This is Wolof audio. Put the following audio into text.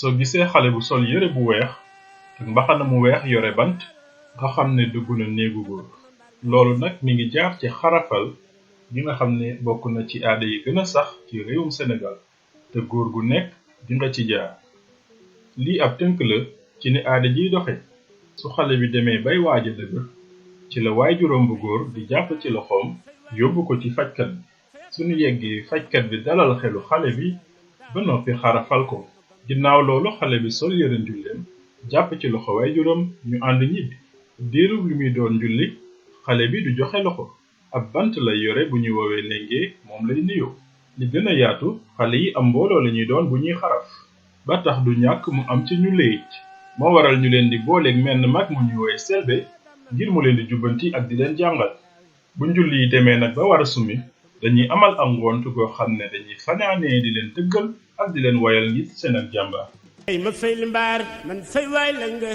soo gisee xale bu sol yére bu weex ak mbaxana mu weex yore bant nga xam ne dugg na néegu góor loolu nag mi ngi jaar ci xarafal gi nga xam ne bokk na ci aada yi gën a sax ci réewum Sénégal te góor gu nekk di nga ci jaar lii ab tënk la ci ni aada jiy doxe su xale bi demee bay waaja dëgër ci la waajuram bu góor di jàpp ci loxoom yóbbu ko ci fajkat bi suñu yeggee fajkat bi dalal xelu xale bi ba noppi xarafal ko ginnaaw loolu xale bi sol yëre njulleem jàpp ci loxo waajuram ñu ànd ñibbi diirub li muy doon njulli xale bi du joxe loxo ab bant lay yore bu ñuy woowee lenge moom lay nuyoo li gën a yaatu xale yi am mbooloo lañuy doon bu ñuy xaraf ba tax du ñàkk mu am ci ñu léej moo waral ñu leen di booleeg menn mag mu ñuy woowee selbe ngir mu leen di jubbanti ak di leen jàngal bu njulli yi demee nag ba war a summi dañuy amal am ngont goo xam ne dañuy fanaanee di leen tëggal ak di leen woyal ngir seen ak jàmbaar ay ma fay li mbaar man fay waay la nga